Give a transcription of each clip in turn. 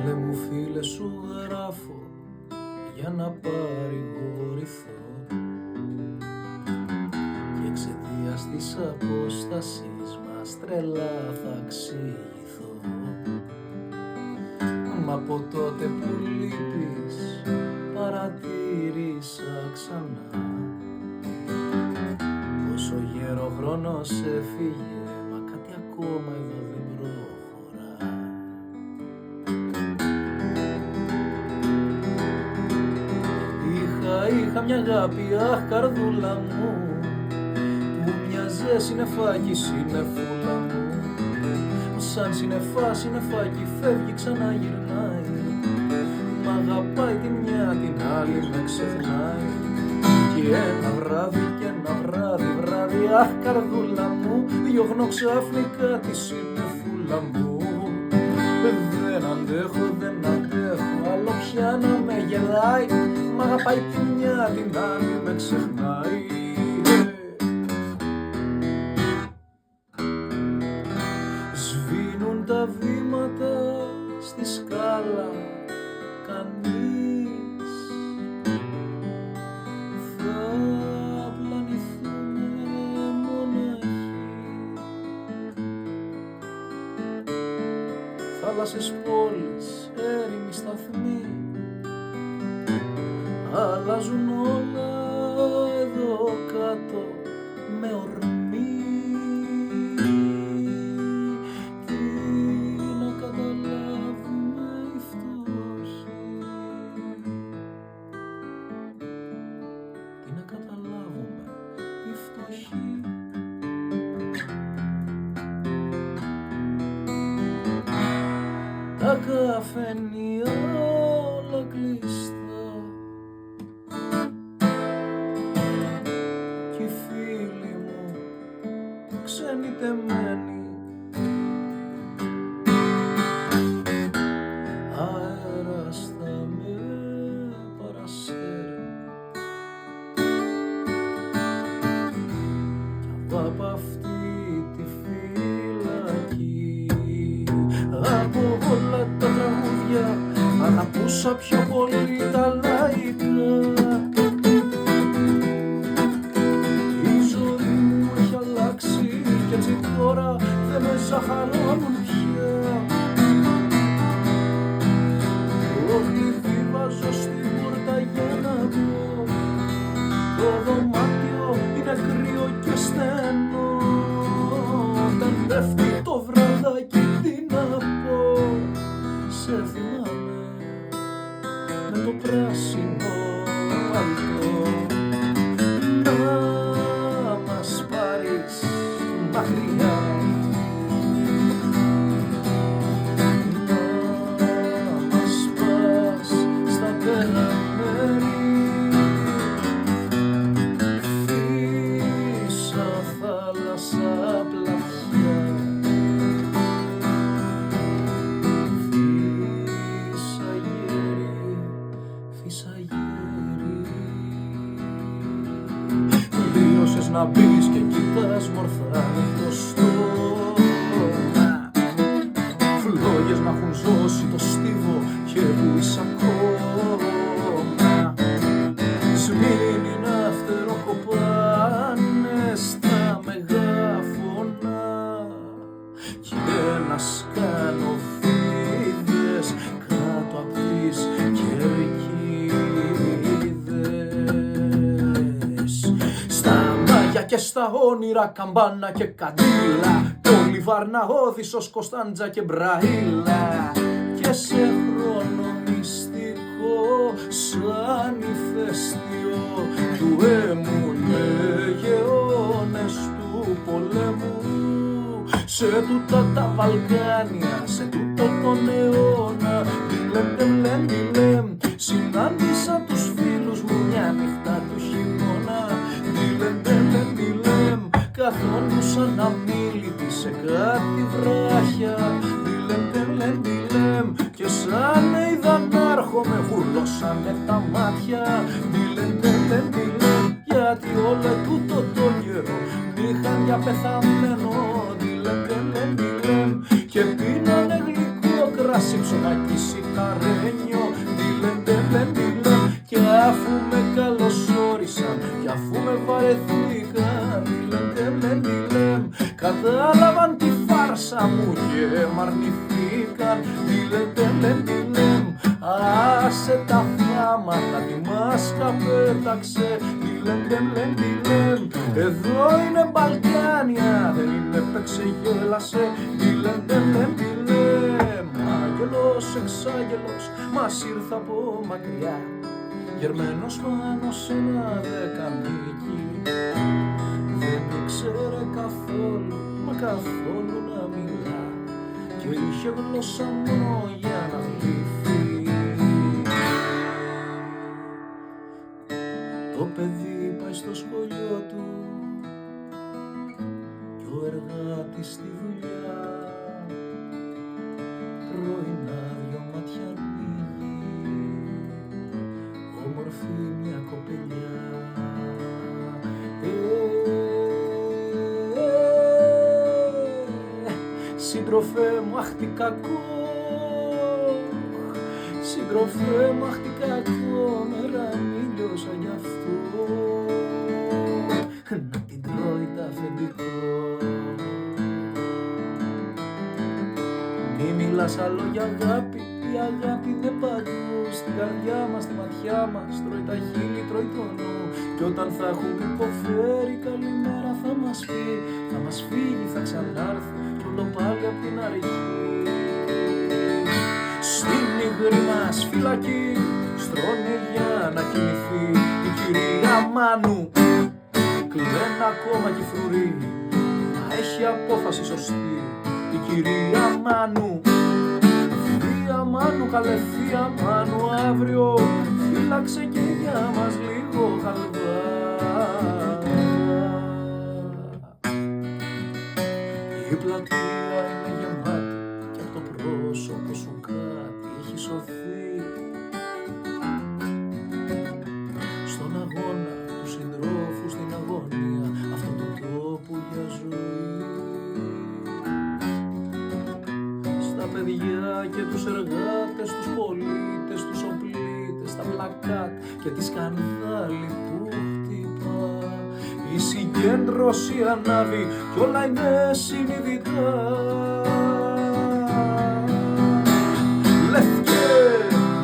Καλέ μου φίλε σου γράφω για να παρηγορηθώ και εξαιτίας της απόστασης μας τρελά θα εξηγηθώ. Μα από τότε που λείπεις παρατήρησα ξανά πόσο γέρο χρόνος έφυγε, μα κάτι ακόμα εδώ δεν προχωρά. Είχα μια αγάπη, αχ καρδούλα μου, που μοιάζε συννεφάκι, συννεφούλα μου. Σαν συννεφάκι φεύγει ξαναγυρνάει, μ' αγαπάει τη μια την άλλη με ξεχνάει. Και ένα βράδυ, αχ καρδούλα μου, διώχνω ξαφνικά τη συννεφούλα μου. Δεν αντέχω, άλλο πια να με γελάει, μ' αγαπάει τη μια την άλλη με ξεχνάει. Σβήνουν τα βήματα στη σκάλα, κανείς θα πλανηθούμε μοναχοί. Θάλασσες, πόλεις, έρημοι σταθμοί, αλλάζουν όλα εδώ κάτω με ορμή. Τι να καταλάβουμε οι φτωχοί, τι να καταλάβουμε οι φτωχοί. Τα καφενεία όλα κλειστά κι οι φίλοι μου ξενιτεμένοι. Αέρας θα με παρασέρει κι από αυτή τη φυλακή. Από όλα τα τραγούδια αγαπούσα πιο πολύ τα λαϊκά. Η ζωή μου έχει αλλάξει κι έτσι τώρα δεν με ζαχαρώνουν πια. Το κλειδί βάζω στην πόρτα για να μπω, το δωμάτιο είναι κρύο και στενό. Όταν πέφτει το βραδάκι τι να πω, σε θυμάμαι με το πράσινο παλτό. Να μας πάρεις μακριά, να μας πας στα πέρα μέρη. Φύσα θάλασσα πλατιά, τελείωσες να μπεις και κοιτάς μορφά το στόμα, φλόγες να έχουν σώσει το στίβο και που είσαι ακόμα. Σμήνει να φτεροκοπάνε στα μεγάφωνα και να σκανοφίδες κάτω απ' τις κερκίδες. Στα μάγια και στα όνειρα, καμπάνα και καντήλα, πόλη Βάρνα, Όδυσσος, Κωνσταντζα και Μπραήλα. Και σε χρόνο μυστικό σαν ηφαίστειο του έμου λεγεώνες του πολέμου. Σε τούτα τα Βαλκάνια, σε τούτο τον αιώνα, τιλεμ, συνάντησα τους φίλους μου μια νύχτα του χειμώνα. Τιλεμ, καθόντουσαν αμίλητοι σε κάτι βράχια. Τιλεμ, και σαν με είδαν να έρχομαι γουρλώσανε τα μάτια. Τιλεμ, γιατί όλο τούτο το καιρό μ' είχαν για πεθαμένο. Τιλεμ, και πίνανε γλυκό κρασί κρασί, ψωμάκι, σιταρένιο. Ντιλεν, ντελεν, ντιλεν. Κι αφού με καλωσόρισαν, κι αφού με βαρεθήκαν, ντιλεν, ντελεν, ντιλεν. Κατάλαβαν τη φάρσα μου και μ' αρνηθήκαν, ντιλεν, ντελεν, ντιλεν. Άσε τα θάματα, τη μάσκα πέταξε, ντιλεν, ντελεν, ντιλεν. Εδώ είναι Μπαλκάνια, δεν είναι παίξε γέλασε, ντιλεν, ντελεν, ντιλεν. Άγγελος, εξάγγελος, μας ήρθε από μακριά, γερμένος πάνω σε ένα δεκανίκι. Δεν ήξερε καθόλου, μα καθόλου να μιλά, και είχε γλώσσα μόνο για να γλύφει. Το παιδί πάει στο σχολείο του κι ο εργάτης στη δουλειά. Πρωινά δυο μάτια ανοίγει, όμορφη μια κοπελιά. Σύντροφέ μου, αχ τι κακό, σύντροφέ μου, αχ τι κακό, μέρα μίλωσα γι' αυτό, να την τρώει τα αφεντικό. Μη μιλάς άλλο για αγάπη, η αγάπη είναι παντού, στην καρδιά μας, στη ματιά μας, τρώει τα χείλη, τρώει το νου. Κι όταν θα έχουμε υποφέρει καλημέρα θα μας πει, θα μας φύγει, θα ξανάρθει, κι όλο πάλι απ' την αρχή. Στην υγρή μας φυλακή στρώνει για να κοιμηθεί η κυρία Μάνου. Κλαίνε ακόμα κι φρουρή, μα έχει απόφαση σωστή η κυρία Μάνου. Θεία Μάνου, καλέ θεία Μάνου, αύριο φύλαξε και για μας λίγο χαλβά. Η πλατεία είναι γεμάτη κι απ' το πρόσωπο σου κάτι έχει σωθεί. Στον αγώνα του συντρόφου, στην αγωνία αυτού του τόπου για ζωή. Στα παιδιά και τους εργάτες, τους πολίτες, τους οπλίτες, τα πλακάτ και τη σκανδάλη που χτυπά. Η συγκέντρωση ανάβει κι όλα είναι συνειδητά. Λευκέ,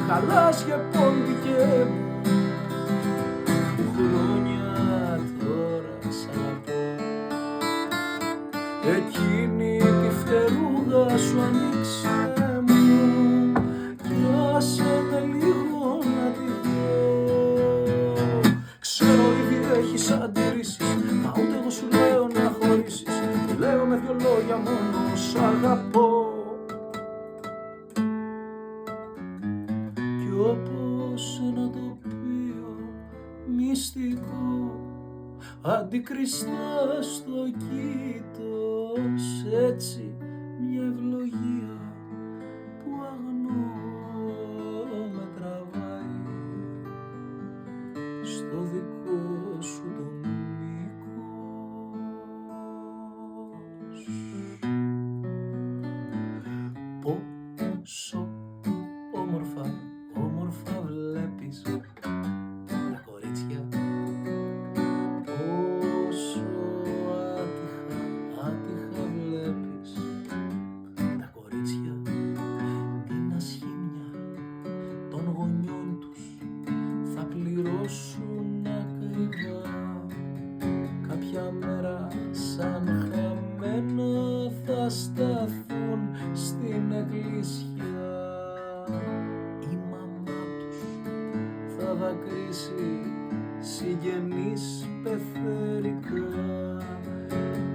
χαλάσια πόντικέ μου, που χρόνια τώρα σ' αγαπώ. Εκείνη τη φτερούγα σου ανοίξε μου κι άσε με λίγο να τη δω. Ξέρω ήδη έχεις αντιρρήσεις, μα ούτε εγώ σου λέω να χωρίσεις. Λέω με δυο λόγια μόνο σ' αγαπώ. Κι όπως ένα τοπίο μυστικό αντικριστά στο κήτος, έτσι μια ευλογία που αγνώ με τραβάει στο δικό σου το μήκος. Πόσο όμορφα, όμορφα βλέπεις τα κορίτσια, πόσο άτυχα, άτυχα βλέπεις τα κορίτσια. Την ασχήμια των γονιών τους θα πληρώσουν ακριβά. Κάποια μέρα σαν χαμένα θα σταθούν στην εκκλησιά. Η μαμά τους θα δακρύσει συγγενείς πεθερικά.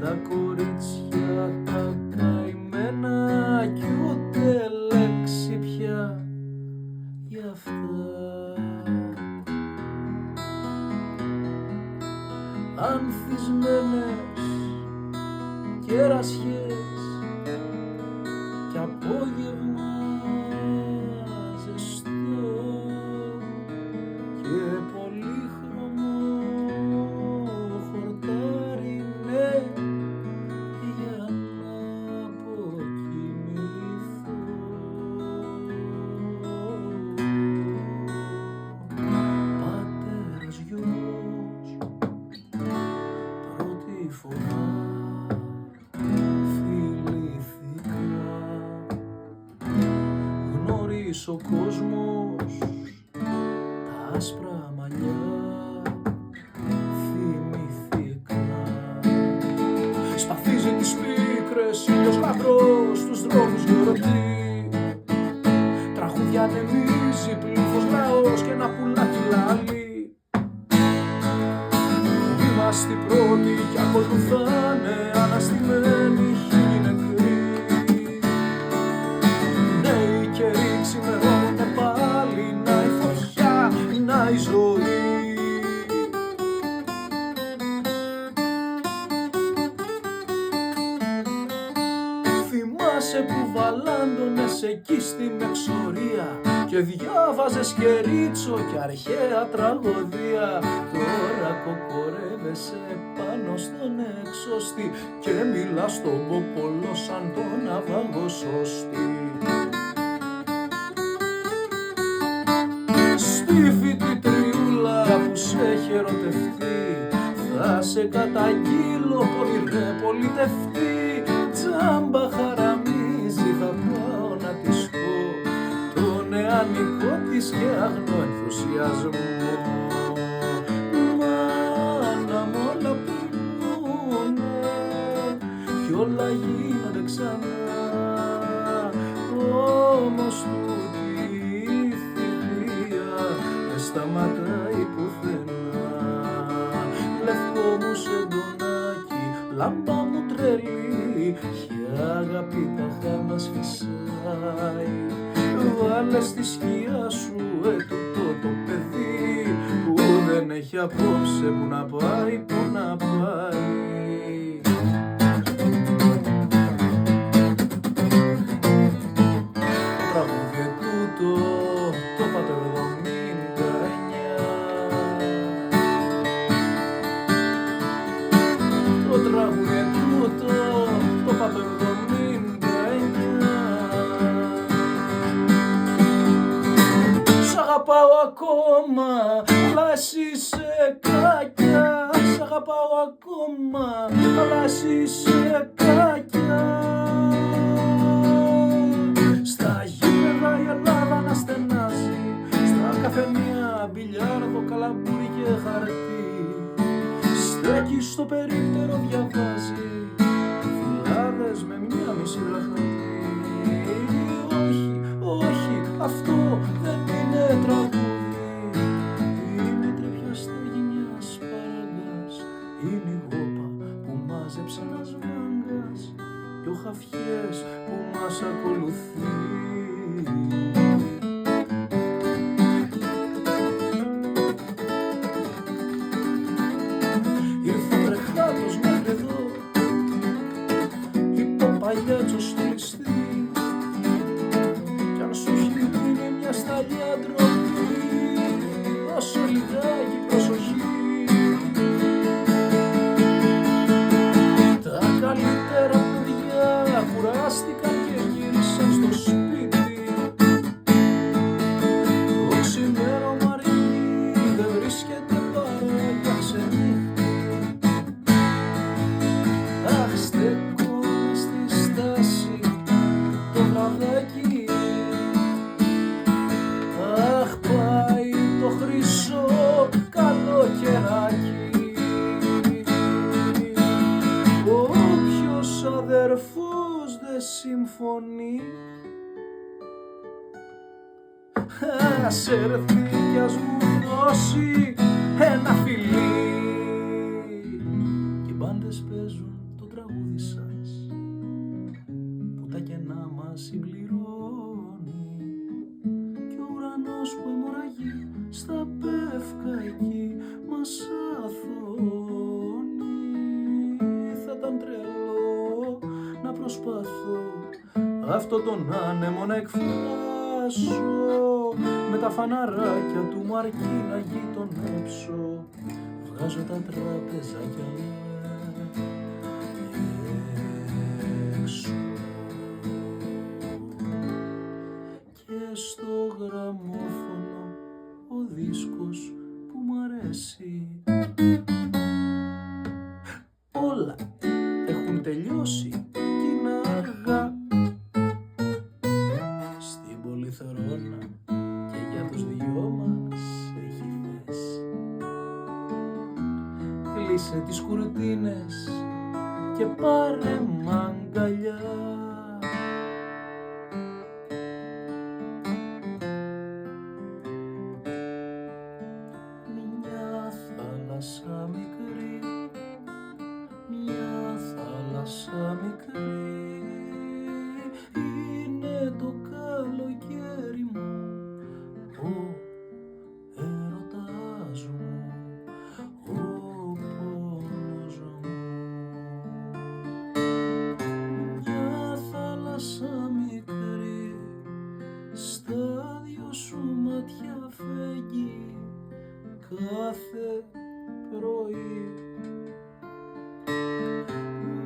Τα κορίτσια τα καημένα κι ούτε λέξη πια γι' αυτά. Ανθισμένες κερασιές κι απόγευμα ζεστό και πολύχρωμο χορτάρι, ναι, για να αποκοιμηθώ. πίσω ο κόσμος, τα άσπρα μαλλιά θυμηθήκα. Σπαθίζει τις πίκρες, ήλιος λαμπρός στους δρόμους γιορτή. Τραγούδια ανεμίζει, πλήθος λαός και ένα πουλάκι λάλη. Είμαστε οι πρώτοι κι ακολουθάνε αναστημένοι χίλιοι νεκροί. Νέοι καιροί ξημερώνονται πάλι, να η φωτιά, να η ζωή. Θυμάσαι που βαλάντωνες εκεί στην εξορία και διάβαζες και ρίτσο και αρχαία τραγωδία. Τώρα κοκορεύεσαι πάνω στον εξώστη και μιλάς στον ποπολό σαν τον ναυαγοσώστη. Στη φοιτητριούλα που σε έχει ερωτευτεί θα σε καταγγείλω πολύ ρε πολιτευτή. Τζάμπα χαραμίζει, θα πάω να της πω το νεανικό της και αγνό ενθουσιασμό. Μάνα μ' όλα περνούνε κι όλα γίνονται ξανά, όμως τούτη η θητεία δεν σταματάει πουθενά. Λευκό μου σεντονάκι, λάμπα μου τρελή, η αγάπη τα χάμας φυσάει. Βάλε στη σκιά σου ετούτο το παιδί που δεν έχει απόψε που να πάει, που να πάει. Το τραγούδι τούτο το πάτε 79. Το τραγούδι τούτο το πάτε 79. Σ' αγαπάω ακόμα, αλλά εσύ είσαι κακιά. Σ' αγαπάω ακόμα, αλλά εσύ είσαι κακιά. Στα γήπεδα η Ελλάδα να στενάζει, στα καφενεία μπιλιάρδο, καλαμπούρι και χαρτί. Στέκει στο περίπτερο, διαβάζει φυλάδες με μια μισή δραχμή. Όχι, όχι, αυτό δεν είναι τραγούδι. Είναι τρεπιά στέγη μιας παράγκας. Είναι η γόπα που μάζεψε ένας βάγκας κι ο χαφιές που μας ακολουθεί. Παλιάτσος στο ληστή κι αν σου έχει μείνει μια σταλιά ντροπή, δώσε λιγάκι προσοχή. Τα καλύτερα παιδιά κουράστηκαν και γύρισαν στο σπίτι. Το ξημέρωμα αργεί, δεν βρίσκεται παρά για ξενύχτη. Αχ, αχ, πάει το χρυσό καλοκαιράκι. Όποιος αδερφός δεν συμφωνεί, ας έρθει κι ας μου δώσει ένα φιλί. Και οι μπάντες παίζουν το τραγούδι σας που τα κενά μας συμπληρώνει, κι ο ουρανός που αιμορραγεί στα πεύκα εκεί μας αθώνει. Θα ήταν τρελό να προσπαθώ αυτό τον άνεμο να εκφράσω, με τα φαναράκια του μου αρκεί να γειτονέψω. Βγάζω τα τραπεζάκια έξω και στο γραμμόφωνο ο δίσκος που μ' αρέσει. Όλα έχουν τελειώσει κι είναι αργά. Στην Πολυθρόνα κλείσε τις κουρτίνες και πάρε μ' αγκαλιά. Μια θάλασσα μικρή, μια θάλασσα μικρή, είναι το καλοκαίρι μου, ο έρωτας μου, ο πόνος μου. Μια θάλασσα μικρή, στα δυο σου μάτια φεγγεί κάθε πρωί.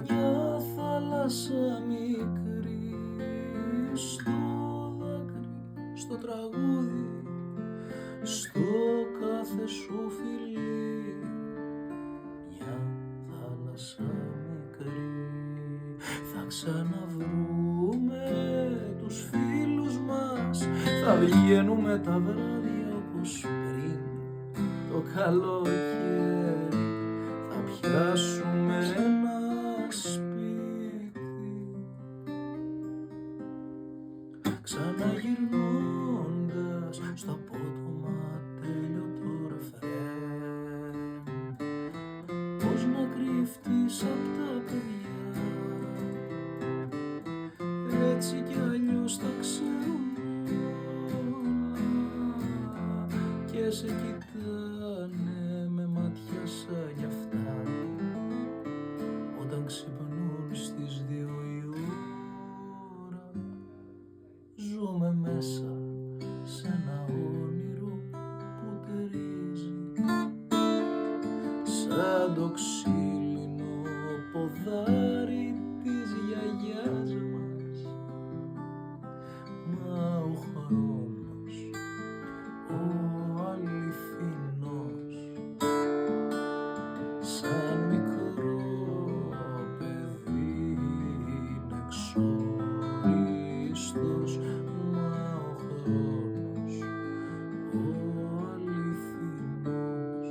Μια θάλασσα μικρή, στο δάκρυ, στο τραγούδι, στο κάθε σου φιλί. Μια θάλασσα μικρή, θα ξαναβρούμε τους φίλους μας, θα βγαίνουμε τα βράδια όπως πριν το καλοκαίρι, θα πιάσουμε ένα σπίτι, ξαναγυρνώντας στο απότομα τέλειωτο ρεφρέν. Πώς να κρυφτείς απ' τα παιδιά, έτσι κι αλλιώς τα ξέρουν όλα και σε κοιτάνε με μάτια σαν κι αυτά, όταν ξυπνούν στις 2 η ώρα. Ζούμε μέσα σε ένα όνειρο που τερίζει σαν το ξύλινο ποδάρι της γιαγιάς μας. Μα ο χρόνος, ο αληθινός, σαν μικρό παιδί είναι ξόριστος. Μα ο χρόνος, ο αληθινός,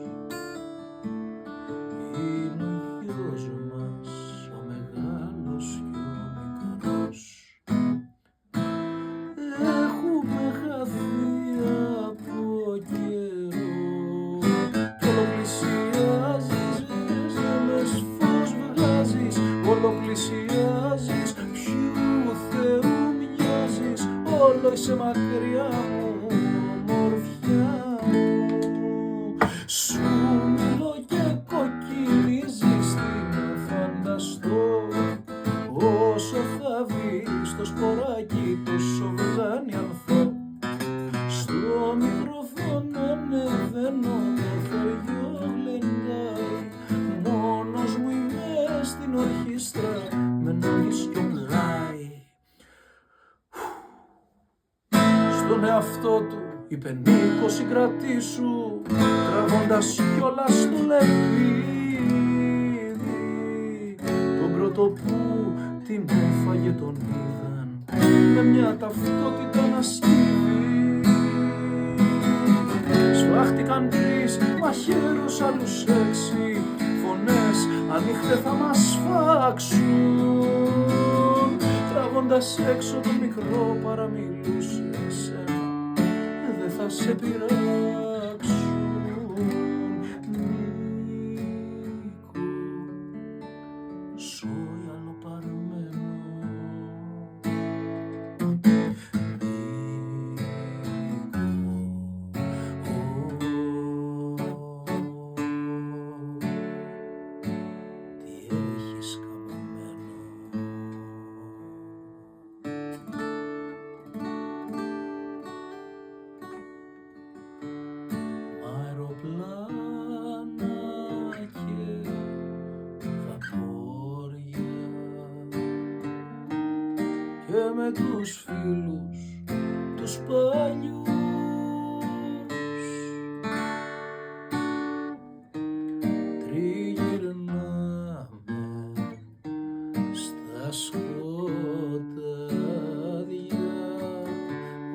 είναι ο γιος μας, ο μεγάλος και ο μικρός. Έχουμε χαθεί από καιρό κι όλο πλησιάζεις, μες φως βγάζεις, όλο πλησιάζεις, ποιου Θεού μοιάζεις, όλο είσαι μακριά μου, ομορφιά μου. Σου μιλώ και κοκκινίζεις, τι να φανταστώ, όσο θα βρεις το σποράκι τόσο βγάνει ανθό. Στο μικρόφωνο ανεβαίνω, το χωριό γλεντάει, μόνος μου είμαι στην ορχήστρα με ένα ίσκιο πλάι. Στον εαυτό του είπε Νίκο συγκρατήσου, τραβώντας κιόλας το λεπίδι, τον πρώτο που την έφαγε τον είδαν με μια ταυτότητα να σκύβει. Σφάχτηκαν 3 μαχαίρους, άλλους 6 φωνές, ανοιχτέ θα μας σφάξουν. Τραβώντας έξω το μικρό παραμιλούσε εσένα, δεν θα σε πειράξουν. Νίκο, σόι αλλοπαρμένο. Και με τους φίλους τους παλιούς τριγυρνάμε στα σκοτάδια,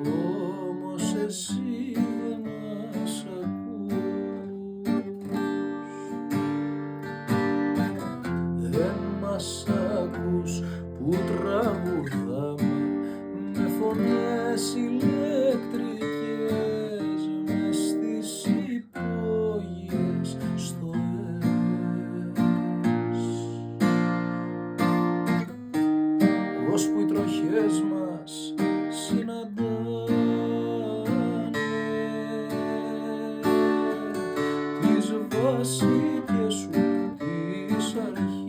όμως εσύ δεν μας ακούς. κλασικές σου τις αρχές.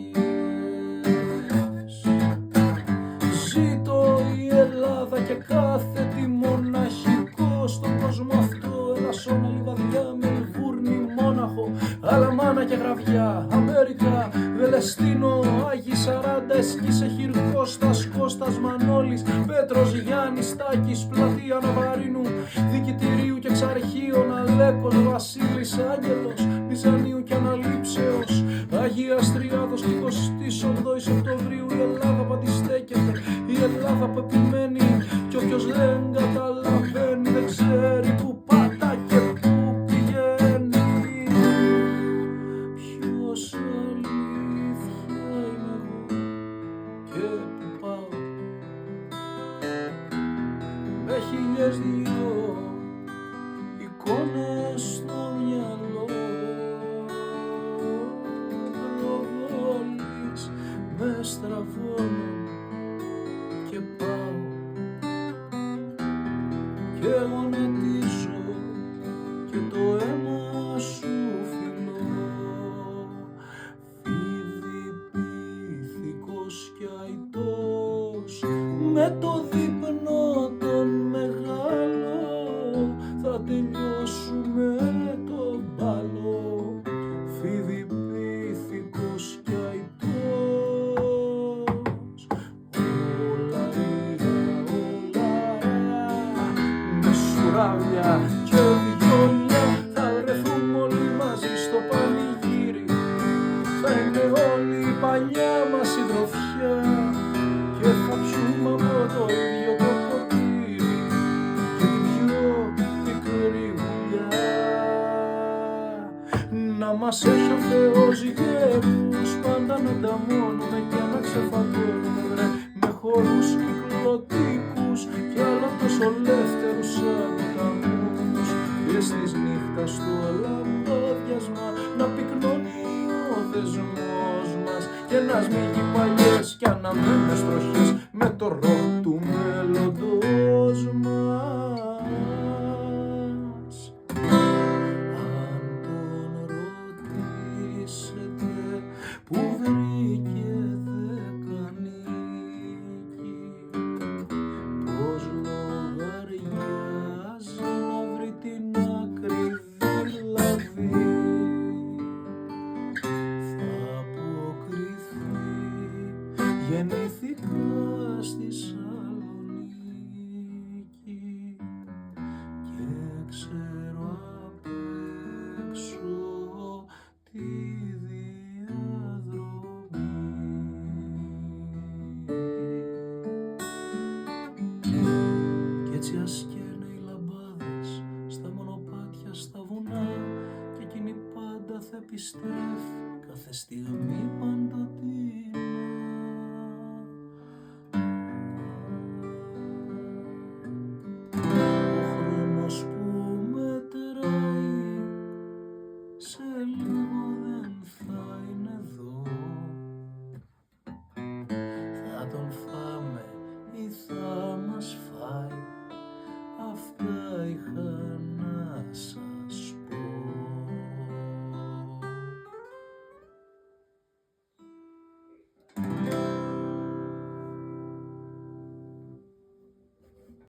Ζήτω η Ελλάδα και κάθε τι μοναχικό στον κόσμο αυτό. Ελασσόνα, Λιβαδιά, Μελβούρνη, Μόναχο, Αλαμάνα και Γραβιά, Αμέρικα, Βελεστίνο, Άγιοι Σαράντα, Εσκίσε, Χιρκώστας, Κώστας, Μανώλης, Πέτρος, Γιάννης, Τάκης, Πλατεία Ναβαρίνου, Δικητηρίου και Εξαρχείων, Αλέκος, Βασίλης, Άγγελος, Μιζανίου και Αναλήψεως, Αγίας Τριάδος και 28 Οκτωβρίου. Η Ελλάδα πατιστέκεται, η Ελλάδα που επιμένει, κι όποιος δεν καταλαβαίνει δεν ξέρει που πατά και που πηγαίνει. Ποιος αλήθεια είμαι εγώ και που πάω, με χίλιες δυο εικόνες στο μυαλό. Προβολείς με στραβώνουν και πάω κι γονατίζω και το αίμα σου φιλώ. Φιδι-πίθηκος κι αητός με το δείπνο τον μεγάλο θα τελειώσουμε το μπάλο. Φιδι-πίθηκος κι αητός, όλα με σουράβια και βιόλια θα βρεθούμε όλοι μαζί στο πανηγύρι. Θα είναι όλη η παλιά μας συντροφιά και θα πιούμε από το ίδιο το ποτήρι και την πιο μικρή γουλιά. Να μας έχει ο Θεός γέρους πάντα να ανταμώνουμε και να ξεφαντώνουμε, βρε, με χορούς κυκλωτικούς κι άλλα τόσο ελεύθερους σαν ποταμούς. Και στις νύχτας του λαμπάδιασμα να πυκνώνει ο δεσμός μας και να σμίγει παλιές κι αναμένες τροχές με το ροκ του μέλλοντος μας. Αν τον ρωτήσετε που βρήκε δεκανίκη, πως λογαριάζει να βρει την ακριβή λαβή, θα αποκριθεί. Γεννήθηκα στη Σαλονίκη και ξέρω απ' έξω τη διαδρομή. Κι έτσι ασκένε οι λαμπάδες στα μονοπάτια, στα βουνά, και εκείνη πάντα θα επιστρέφει κάθε στιγμή παντοτινά.